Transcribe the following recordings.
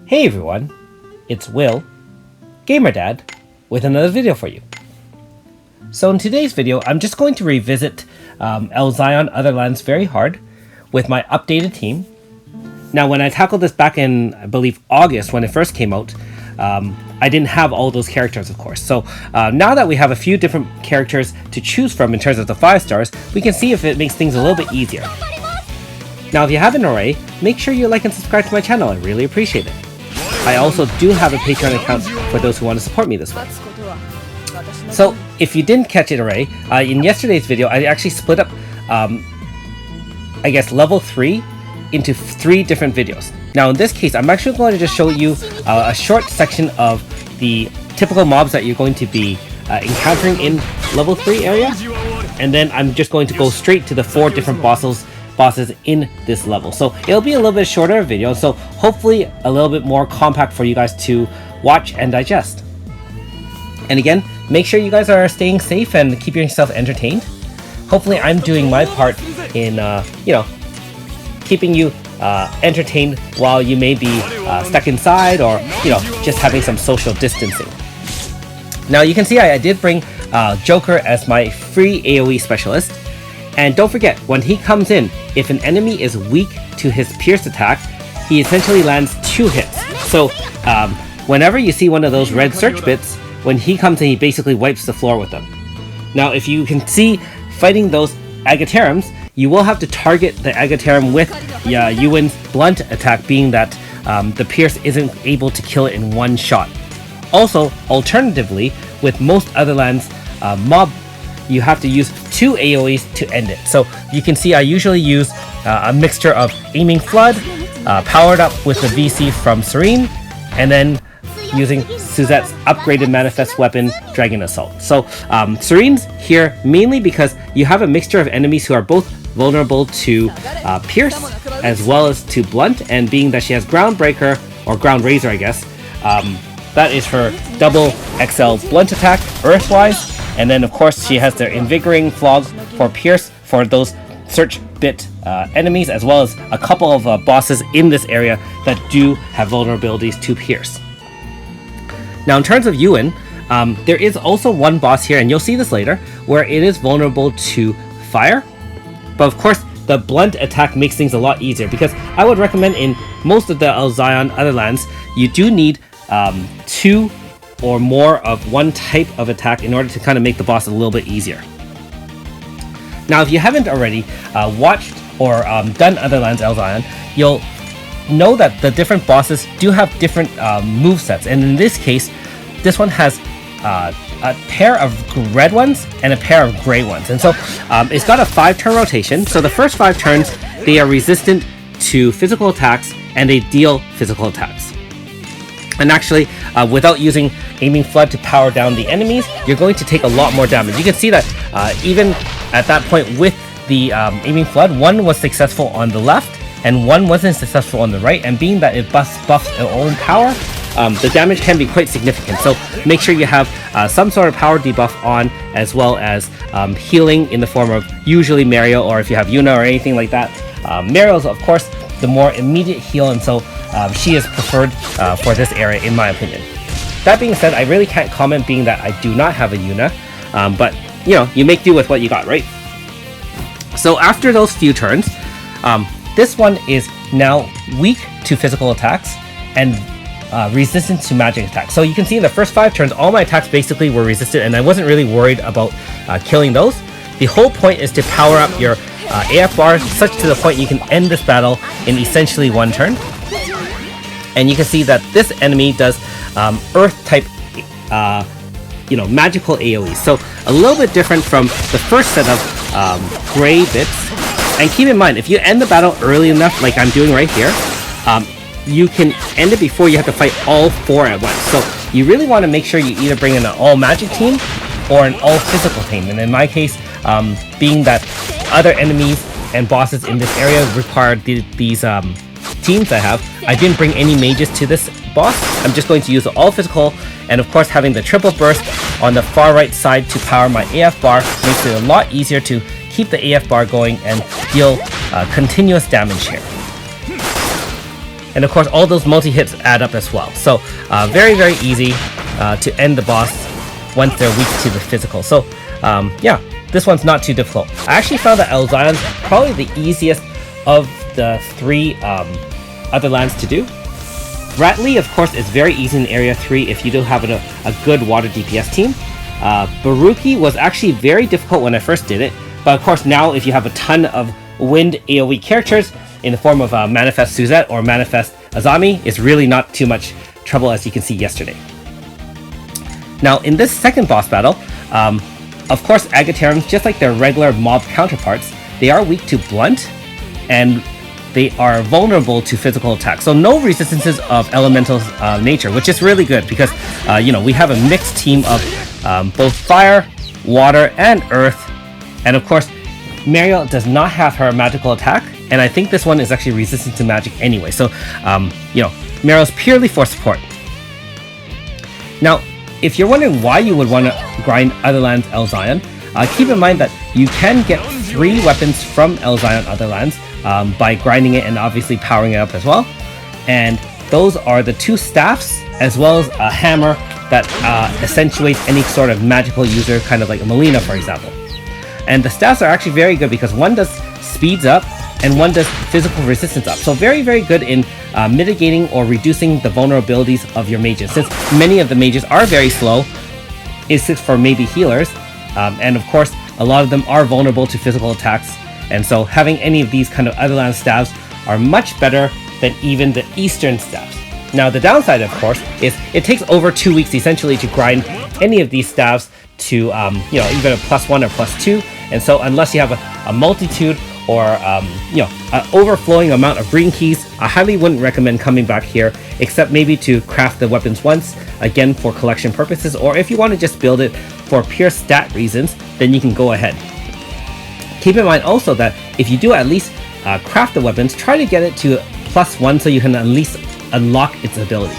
Hey everyone, it's Will, GamerDad, with another video for you. So in today's video, I'm just going to revisit Elzion Otherlands very hard with my updated team. Now when I tackled this back in, I believe, August when it first came out, I didn't have all those characters, of course. So now that we have a few different characters to choose from in terms of the 5 stars, we can see if it makes things a little bit easier. Now if you haven't already, make sure you like and subscribe to my channel, I really appreciate it. I also do have a Patreon account for those who want to support me this way. So if you didn't catch it already, in yesterday's video I actually split up, I guess, level 3 into 3 different videos. Now in this case, I'm actually going to just show you a short section of the typical mobs that you're going to be encountering in level 3 area, and then I'm just going to go straight to the 4 different bosses in this level. So it'll be a little bit shorter video, so hopefully a little bit more compact for you guys to watch and digest. And again, make sure you guys are staying safe and keeping yourself entertained. Hopefully I'm doing my part in keeping you entertained while you may be stuck inside, or just having some social distancing. Now you can see I did bring Joker as my free AoE specialist. And don't forget, when he comes in, if an enemy is weak to his pierce attack, he essentially lands 2 hits. So whenever you see one of those red search bits, when he comes in, he basically wipes the floor with them. Now if you can see, fighting those Agaterums, you will have to target the Agaterum with Yuan's blunt attack, being that the pierce isn't able to kill it in one shot. Also, alternatively, with most Otherlands mob, you have to use 2 AoEs to end it. So you can see I usually use a mixture of Aiming Flood, powered up with the VC from Serene, and then using Suzette's upgraded manifest weapon, Dragon Assault. So Serene's here mainly because you have a mixture of enemies who are both vulnerable to Pierce as well as to Blunt, and being that she has Ground Breaker, or Ground Razor I guess, that is her double XL Blunt attack Earthwise, and then of course she has the Invigorating Flog for Pierce for those search bit enemies, as well as a couple of bosses in this area that do have vulnerabilities to Pierce. Now in terms of Yuan, there is also one boss here, and you'll see this later, where it is vulnerable to fire. But of course, the blunt attack makes things a lot easier, because I would recommend in most of the Elzion Otherlands, you do need 2 or more of one type of attack in order to kind of make the boss a little bit easier. Now if you haven't already watched or done Otherlands Elzion, you'll know that the different bosses do have different movesets, and in this case, this one has a pair of red ones and a pair of gray ones, and so it's got a 5-turn rotation. So the first 5 turns, they are resistant to physical attacks and they deal physical attacks. And actually, without using Aiming Flood to power down the enemies, you're going to take a lot more damage. You can see that even at that point with the Aiming Flood, one was successful on the left and one wasn't successful on the right, and being that it buffs its own power, the damage can be quite significant. So make sure you have some sort of power debuff on, as well as healing in the form of usually Mario, or if you have Yuna or anything like that. Mario's of course the more immediate heal, and so she is preferred for this area in my opinion. That being said, I really can't comment, being that I do not have a Yuna, but you make do with what you got, right? So after those few turns, this one is now weak to physical attacks and resistant to magic attacks. So you can see in the first 5 turns, all my attacks basically were resisted, and I wasn't really worried about killing those. The whole point is to power up your AF bar such to the point you can end this battle in essentially 1 turn. And you can see that this enemy does earth type magical AoE, so a little bit different from the first set of gray bits. And keep in mind, if you end the battle early enough, like I'm doing right here, you can end it before you have to fight all 4 at once. So you really want to make sure you either bring in an all magic team or an all physical team. And in my case, being that other enemies and bosses in this area required these teams I didn't bring any mages to this boss. I'm just going to use all physical, and of course having the triple burst on the far right side to power my AF bar makes it a lot easier to keep the AF bar going and deal continuous damage here. and of course all those multi-hits add up as well. So very, very easy to end the boss once they're weak to the physical. So yeah, this one's not too difficult. I actually found that Elzion's probably the easiest of the 3 Otherlands to do. Ratley, of course, is very easy in Area 3 if you do have a good water DPS team. Baruki was actually very difficult when I first did it, but of course now if you have a ton of wind AoE characters in the form of Manifest Suzette or Manifest Azami, it's really not too much trouble, as you can see yesterday. Now in this second boss battle, of course Agaterums, just like their regular mob counterparts, they are weak to blunt and they are vulnerable to physical attacks. So no resistances of elemental nature, which is really good because you know, we have a mixed team of both fire, water, and earth. And of course, Mariel does not have her magical attack, and I think this one is actually resistant to magic anyway. So you know, Mariel's purely for support. Now, if you're wondering why you would want to grind Otherlands Elzion, keep in mind that you can get 3 weapons from Elzion Otherlands by grinding it and obviously powering it up as well. And those are the 2 staffs as well as a hammer that accentuates any sort of magical user, kind of like a Melina, for example. And the staffs are actually very good because one does speeds up and one does physical resistance up. So very, very good in mitigating or reducing the vulnerabilities of your mages. Since many of the mages are very slow, it's for maybe healers. And of course, a lot of them are vulnerable to physical attacks. And so having any of these kind of Otherland staffs are much better than even the Eastern staffs. Now the downside, of course, is it takes over 2 weeks essentially to grind any of these staffs to you know, even a +1 or +2. And so unless you have a multitude or you know, an overflowing amount of green keys, I highly wouldn't recommend coming back here, except maybe to craft the weapons once, again for collection purposes, or if you want to just build it for pure stat reasons, then you can go ahead. Keep in mind also that if you do at least craft the weapons, try to get it to +1 so you can at least unlock its ability.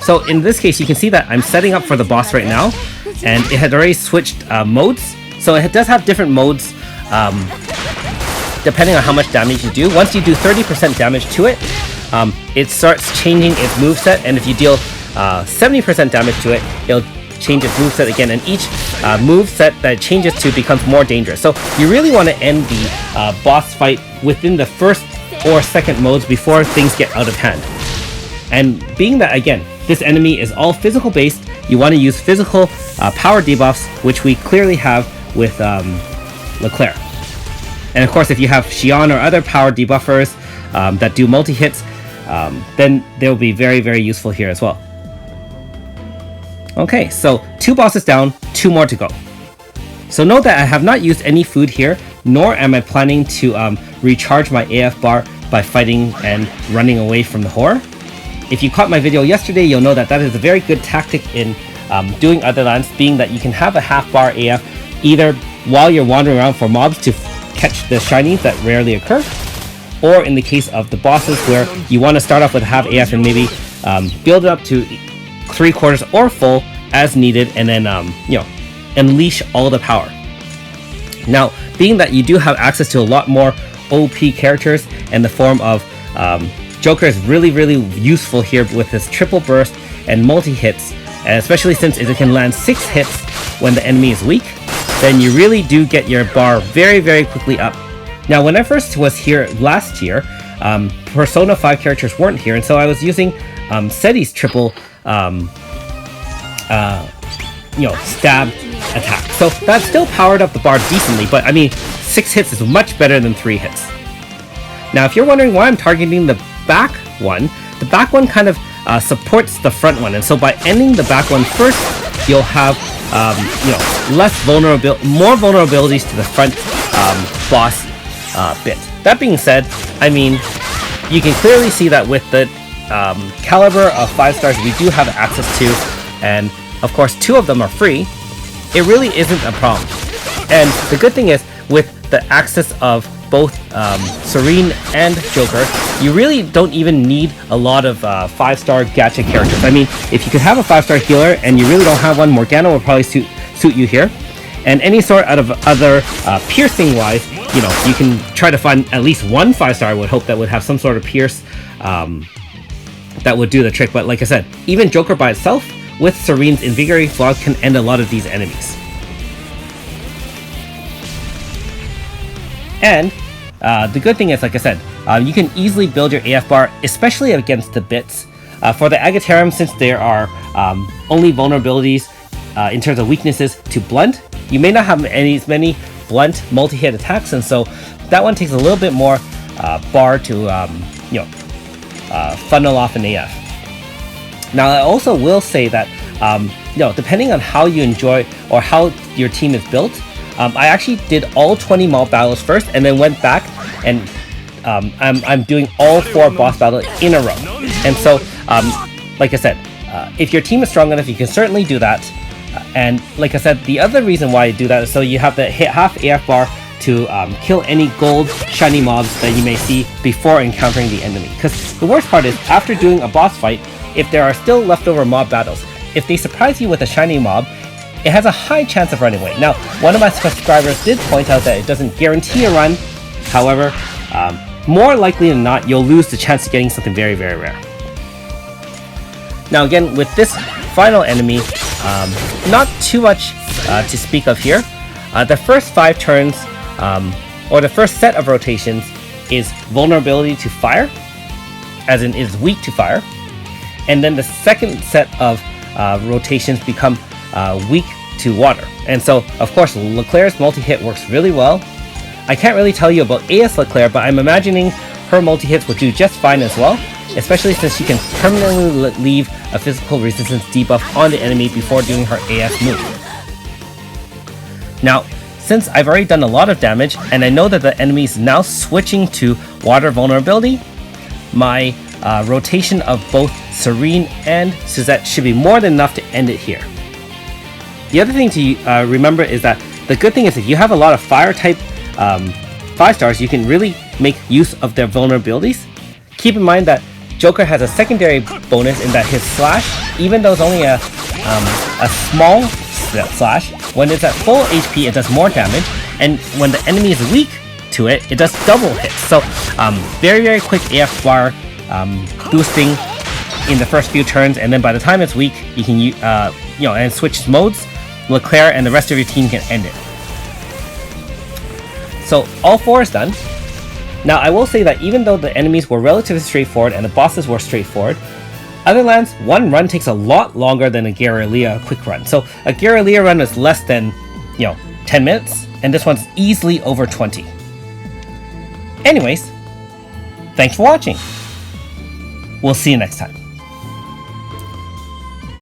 So in this case, you can see that I'm setting up for the boss right now, and it had already switched modes. So it does have different modes depending on how much damage you do. Once you do 30% damage to it, it starts changing its moveset, and if you deal 70% damage to it, it'll change its moveset again, and each moveset that it changes to becomes more dangerous. So you really want to end the boss fight within the first or second modes before things get out of hand. And being that, again, this enemy is all physical based, you want to use physical power debuffs, which we clearly have with Leclerc. And of course, if you have Xion or other power debuffers that do multi-hits, then they'll be very, very useful here as well. Okay, so 2 bosses down, 2 more to go. So note that I have not used any food here, nor am I planning to recharge my AF bar by fighting and running away from the horror. If you caught my video yesterday, you'll know that that is a very good tactic in doing Otherlands, being that you can have a half bar AF either while you're wandering around for mobs to catch the shinies that rarely occur, or in the case of the bosses where you want to start off with half AF and maybe build it up to 3/4 or full as needed, and then you know, unleash all the power. Now, being that you do have access to a lot more OP characters in the form of Joker is really, really useful here with his triple burst and multi-hits, and especially since it can land 6 hits when the enemy is weak, then you really do get your bar very, very quickly up. Now, when I first was here last year, Persona 5 characters weren't here, and so I was using Seti's triple you know, stab attack. So that still powered up the bar decently, but I mean, 6 hits is much better than 3 hits. Now, if you're wondering why I'm targeting the back one kind of supports the front one, and so by ending the back one first, you'll have you know, more vulnerabilities to the front boss bit. That being said, I mean, you can clearly see that with the caliber of 5 stars we do have access to, and of course 2 of them are free, it really isn't a problem. And the good thing is, with the access of both Serene and Joker, you really don't even need a lot of 5-star gacha characters. I mean, if you could have a 5-star healer and you really don't have one, Morgana will probably suit you here. And any sort of other piercing wise, you know, you can try to find at least one 5-star, I would hope, that would have some sort of pierce that would do the trick. But like I said, even Joker by itself with Serene's Invigorating Flaws can end a lot of these enemies. And the good thing is, like I said, you can easily build your AF bar, especially against the bits. For the Agaterum, since there are only vulnerabilities in terms of weaknesses to blunt, you may not have as many blunt multi-hit attacks, and so that one takes a little bit more bar to funnel off an AF. Now, I also will say that depending on how you enjoy or how your team is built, I actually did all 20 mob battles first, and then went back and I'm doing all 4 boss battles in a row. And so, like I said, if your team is strong enough, you can certainly do that. And like I said, the other reason why I do that is so you have the hit half AF bar to kill any gold shiny mobs that you may see before encountering the enemy. Because the worst part is, after doing a boss fight, if there are still leftover mob battles, if they surprise you with a shiny mob, it has a high chance of running away. Now, one of my subscribers did point out that it doesn't guarantee a run. However, more likely than not, you'll lose the chance of getting something very, very rare. Now again, with this final enemy, not too much to speak of here. The first 5 turns, or the first set of rotations, is vulnerability to fire, as in is weak to fire. And then the second set of rotations become weak to water. And so, of course, Leclerc's multi-hit works really well. I can't really tell you about AS Leclerc, but I'm imagining her multi-hits will do just fine as well, especially since she can permanently leave a physical resistance debuff on the enemy before doing her AS move. Now, since I've already done a lot of damage, and I know that the enemy is now switching to water vulnerability, my rotation of both Serene and Suzette should be more than enough to end it here. The other thing to remember is that the good thing is if you have a lot of fire type 5-stars, you can really make use of their vulnerabilities. Keep in mind that Joker has a secondary bonus in that his slash, even though it's only a small slash, when it's at full HP it does more damage, and when the enemy is weak to it, it does double hits. So very, very quick AF bar boosting in the first few turns, and then by the time it's weak, you can and switch modes. Leclerc and the rest of your team can end it. So all 4 is done. Now I will say that even though the enemies were relatively straightforward and the bosses were straightforward, Otherlands, one run takes a lot longer than a Guerrilla quick run. So a Guerrilla run is less than 10 minutes, and this one's easily over 20. Anyways, thanks for watching. We'll see you next time.